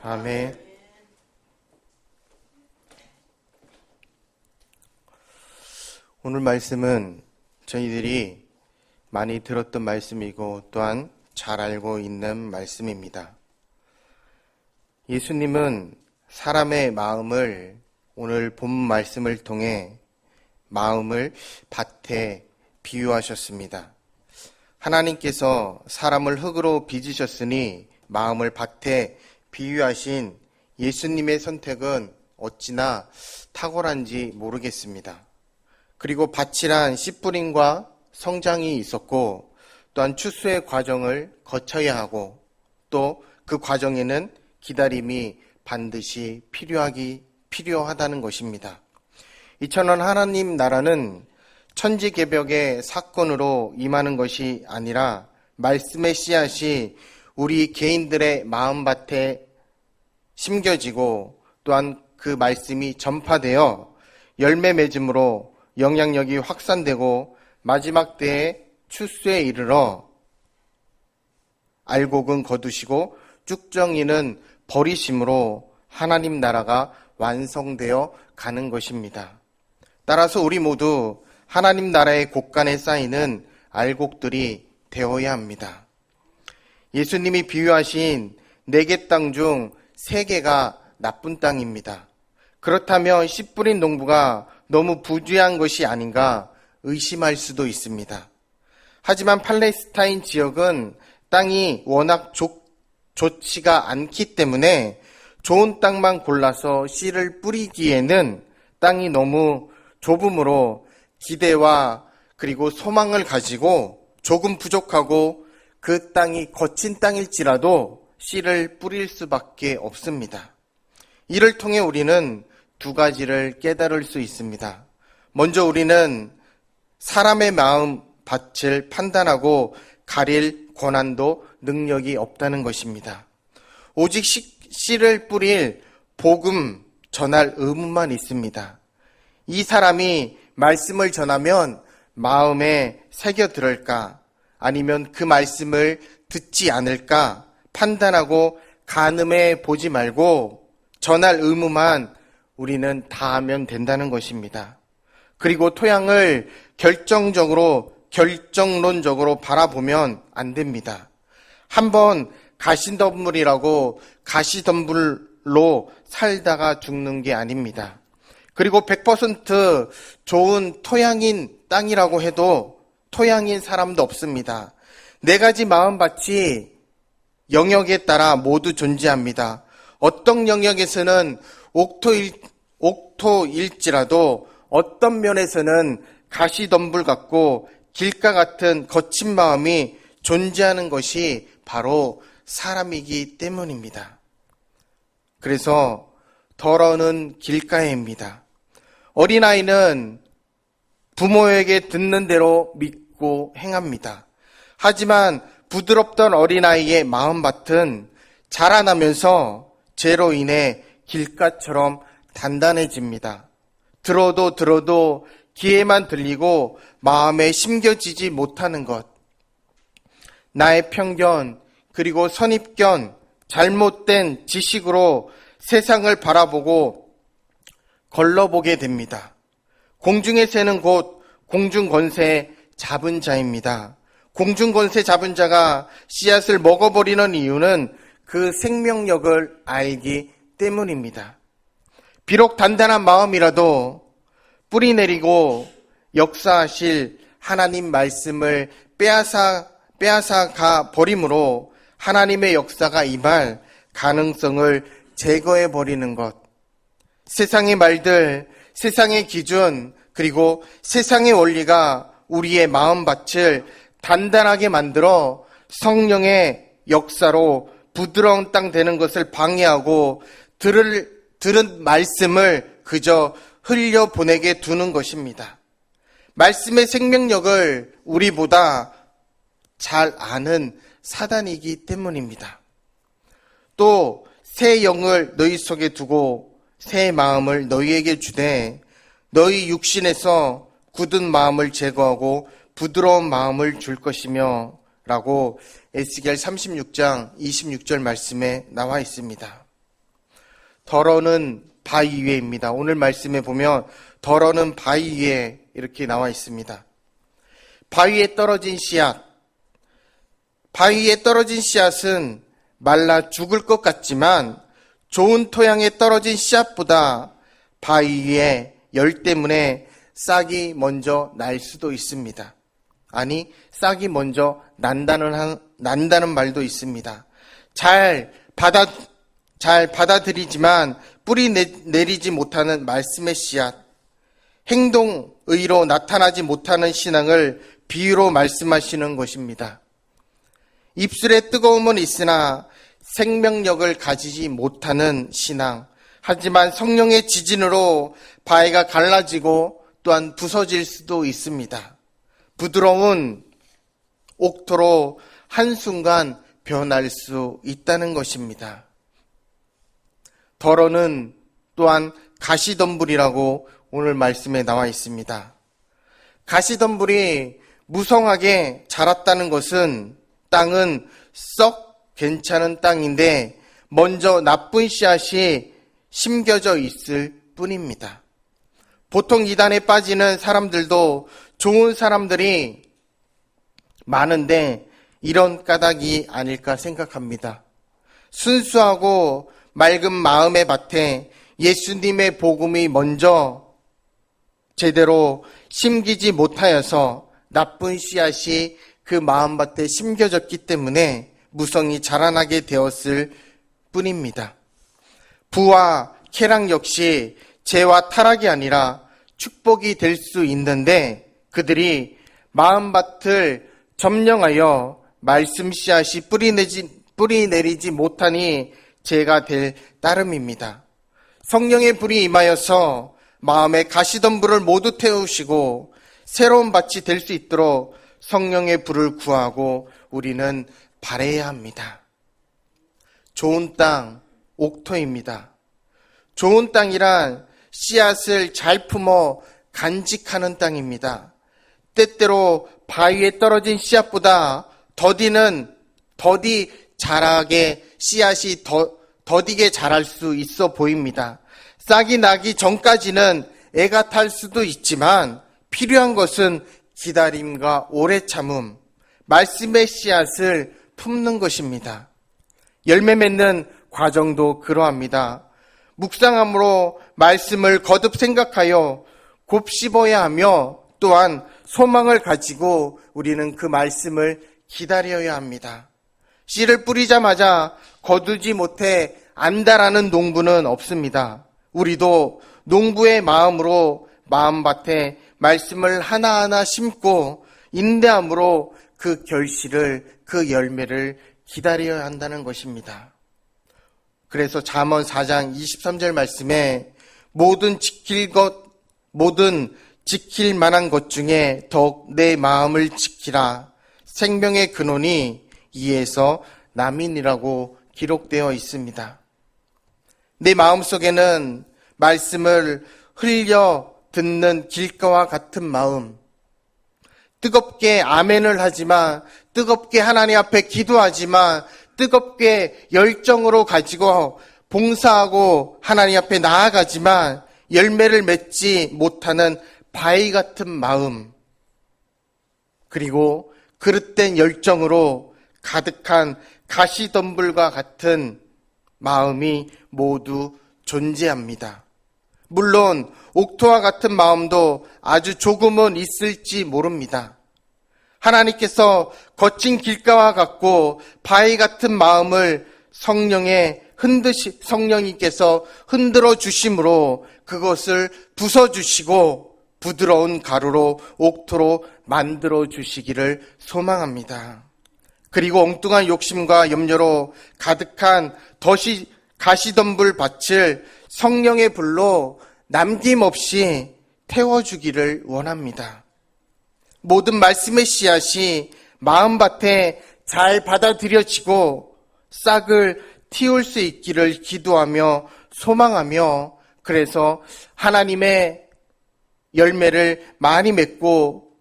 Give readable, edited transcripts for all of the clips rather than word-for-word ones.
아멘. 오늘 말씀은 저희들이 많이 들었던 말씀이고 또한 잘 알고 있는 말씀입니다. 예수님은 사람의 마음을 오늘 본 말씀을 통해 마음을 밭에 비유하셨습니다. 하나님께서 사람을 흙으로 빚으셨으니 마음을 밭에 비유하신 예수님의 선택은 어찌나 탁월한지 모르겠습니다. 그리고 밭이란 씨 뿌림과 성장이 있었고 또한 추수의 과정을 거쳐야 하고 또 그 과정에는 기다림이 반드시 필요하다는 것입니다. 이처럼 하나님 나라는 천지개벽의 사건으로 임하는 것이 아니라 말씀의 씨앗이 우리 개인들의 마음밭에 심겨지고 또한 그 말씀이 전파되어 열매 맺음으로 영향력이 확산되고 마지막 때에 추수에 이르러 알곡은 거두시고 쭉정이는 버리심으로 하나님 나라가 완성되어 가는 것입니다. 따라서 우리 모두 하나님 나라의 곳간에 쌓이는 알곡들이 되어야 합니다. 예수님이 비유하신 4개 땅 중 3개가 나쁜 땅입니다. 그렇다면 씨 뿌린 농부가 너무 부주의한 것이 아닌가 의심할 수도 있습니다. 하지만 팔레스타인 지역은 땅이 워낙 좋지가 않기 때문에 좋은 땅만 골라서 씨를 뿌리기에는 땅이 너무 좁으므로 기대와 그리고 소망을 가지고 조금 부족하고 그 땅이 거친 땅일지라도 씨를 뿌릴 수밖에 없습니다. 이를 통해 우리는 2가지를 깨달을 수 있습니다. 먼저 우리는 사람의 마음 밭을 판단하고 가릴 권한도 능력이 없다는 것입니다. 오직 씨를 뿌릴 복음 전할 의무만 있습니다. 이 사람이 말씀을 전하면 마음에 새겨들을까 아니면 그 말씀을 듣지 않을까 판단하고 가늠해 보지 말고 전할 의무만 우리는 다하면 된다는 것입니다. 그리고 토양을 결정론적으로 바라보면 안 됩니다. 한번 가시덤불이라고 가시덤불로 살다가 죽는 게 아닙니다. 그리고 100% 좋은 토양인 땅이라고 해도 토양인 사람도 없습니다. 4가지 마음밭이 영역에 따라 모두 존재합니다. 어떤 영역에서는 옥토일지라도 어떤 면에서는 가시덤불 같고 길가 같은 거친 마음이 존재하는 것이 바로 사람이기 때문입니다. 그래서 더러는 길가에입니다. 어린아이는 부모에게 듣는 대로 믿고 행합니다. 하지만 부드럽던 어린아이의 마음밭은 자라나면서 죄로 인해 길가처럼 단단해집니다. 들어도 귀에만 들리고 마음에 심겨지지 못하는 것. 나의 편견 그리고 선입견, 잘못된 지식으로 세상을 바라보고 걸러보게 됩니다. 공중의 새는 곧 공중권세 잡은 자입니다. 공중권세 잡은 자가 씨앗을 먹어버리는 이유는 그 생명력을 알기 때문입니다. 비록 단단한 마음이라도 뿌리 내리고 역사하실 하나님 말씀을 빼앗아가 버림으로 하나님의 역사가 임할 가능성을 제거해 버리는 것. 세상의 말들, 세상의 기준, 그리고 세상의 원리가 우리의 마음밭을 단단하게 만들어 성령의 역사로 부드러운 땅 되는 것을 방해하고 들은 말씀을 그저 흘려보내게 두는 것입니다. 말씀의 생명력을 우리보다 잘 아는 사단이기 때문입니다. 또 새 영을 너희 속에 두고 새 마음을 너희에게 주되 너희 육신에서 굳은 마음을 제거하고 부드러운 마음을 줄 것이며 라고 에스겔 36장 26절 말씀에 나와 있습니다. 더러는 바위 위에입니다. 오늘 말씀에 보면 더러는 바위 위에 이렇게 나와 있습니다. 바위에 떨어진 씨앗. 바위에 떨어진 씨앗은 말라 죽을 것 같지만 좋은 토양에 떨어진 씨앗보다 바위 위에 열 때문에 싹이 먼저 날 수도 있습니다. 아니, 싹이 먼저 난다는 말도 있습니다. 잘 받아들이지만 뿌리 내리지 못하는 말씀의 씨앗, 행동의로 나타나지 못하는 신앙을 비유로 말씀하시는 것입니다. 입술에 뜨거움은 있으나 생명력을 가지지 못하는 신앙, 하지만 성령의 지진으로 바위가 갈라지고 또한 부서질 수도 있습니다. 부드러운 옥토로 한순간 변할 수 있다는 것입니다. 더러는 또한 가시덤불이라고 오늘 말씀에 나와 있습니다. 가시덤불이 무성하게 자랐다는 것은 땅은 썩 괜찮은 땅인데 먼저 나쁜 씨앗이 심겨져 있을 뿐입니다. 보통 이단에 빠지는 사람들도 좋은 사람들이 많은데 이런 까닭이 아닐까 생각합니다. 순수하고 맑은 마음의 밭에 예수님의 복음이 먼저 제대로 심기지 못하여서 나쁜 씨앗이 그 마음밭에 심겨졌기 때문에 무성이 자라나게 되었을 뿐입니다. 부와 쾌락 역시 죄와 타락이 아니라 축복이 될 수 있는데 그들이 마음밭을 점령하여 말씀 씨앗이 뿌리 내리지 못하니 죄가 될 따름입니다. 성령의 불이 임하여서 마음의 가시덤불을 모두 태우시고 새로운 밭이 될 수 있도록 성령의 불을 구하고 우리는 바라야 합니다. 좋은 땅, 옥토입니다. 좋은 땅이란 씨앗을 잘 품어 간직하는 땅입니다. 때때로 바위에 떨어진 씨앗보다 더디 자라게 씨앗이 더디게 자랄 수 있어 보입니다. 싹이 나기 전까지는 애가 탈 수도 있지만 필요한 것은 기다림과 오래 참음, 말씀의 씨앗을 품는 것입니다. 열매 맺는 과정도 그러합니다. 묵상함으로 말씀을 거듭 생각하여 곱씹어야 하며 또한 소망을 가지고 우리는 그 말씀을 기다려야 합니다. 씨를 뿌리자마자 거두지 못해 안다라는 농부는 없습니다. 우리도 농부의 마음으로 마음밭에 말씀을 하나하나 심고 인내함으로 그 결실을, 그 열매를 기다려야 한다는 것입니다. 그래서 잠언 4장 23절 말씀에 모든 지킬 만한 것 중에 더욱 내 마음을 지키라. 생명의 근원이 이에서 남인이라고 기록되어 있습니다. 내 마음속에는 말씀을 흘려 듣는 길가와 같은 마음, 뜨겁게 아멘을 하지만, 뜨겁게 하나님 앞에 기도하지만, 뜨겁게 열정으로 가지고 봉사하고 하나님 앞에 나아가지만 열매를 맺지 못하는 바위 같은 마음, 그리고 그릇된 열정으로 가득한 가시덤불과 같은 마음이 모두 존재합니다. 물론 옥토와 같은 마음도 아주 조금은 있을지 모릅니다. 하나님께서 거친 길가와 같고 바위 같은 마음을 성령님께서 흔들어 주심으로 그것을 부숴주시고 부드러운 가루로 옥토로 만들어 주시기를 소망합니다. 그리고 엉뚱한 욕심과 염려로 가득한 가시덤불 밭을 성령의 불로 남김없이 태워주기를 원합니다. 모든 말씀의 씨앗이 마음밭에 잘 받아들여지고 싹을 틔울 수 있기를 기도하며 소망하며, 그래서 하나님의 열매를 많이 맺고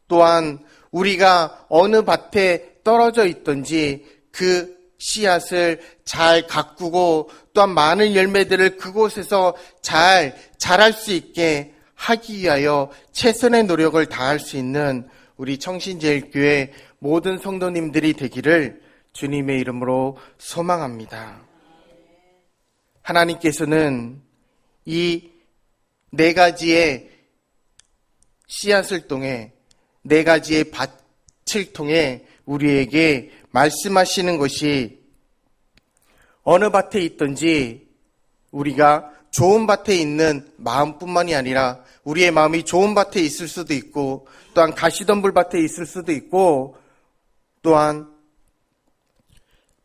또한 우리가 어느 밭에 떨어져 있든지 그 씨앗을 잘 가꾸고 또한 많은 열매들을 그곳에서 잘 자랄 수 있게 하기 위하여 최선의 노력을 다할 수 있는 우리 청신제일교회 모든 성도님들이 되기를 주님의 이름으로 소망합니다. 하나님께서는 이 네 가지의 씨앗을 통해 네 가지의 밭을 통해 우리에게 말씀하시는 것이 어느 밭에 있든지 우리가 좋은 밭에 있는 마음뿐만이 아니라 우리의 마음이 좋은 밭에 있을 수도 있고 또한 가시덤불 밭에 있을 수도 있고 또한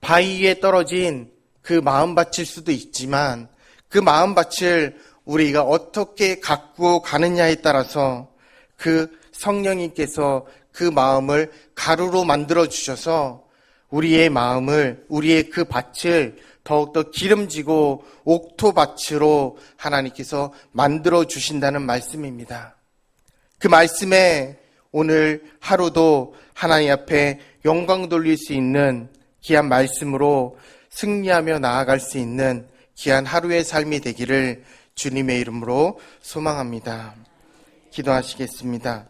바위 위에 떨어진 그 마음밭일 수도 있지만 그 마음밭을 우리가 어떻게 가꾸어 가느냐에 따라서 그 성령님께서 그 마음을 가루로 만들어 주셔서 우리의 마음을, 우리의 그 밭을 더욱더 기름지고 옥토밭으로 하나님께서 만들어 주신다는 말씀입니다. 그 말씀에 오늘 하루도 하나님 앞에 영광 돌릴 수 있는 귀한 말씀으로 승리하며 나아갈 수 있는 귀한 하루의 삶이 되기를 주님의 이름으로 소망합니다. 기도하시겠습니다.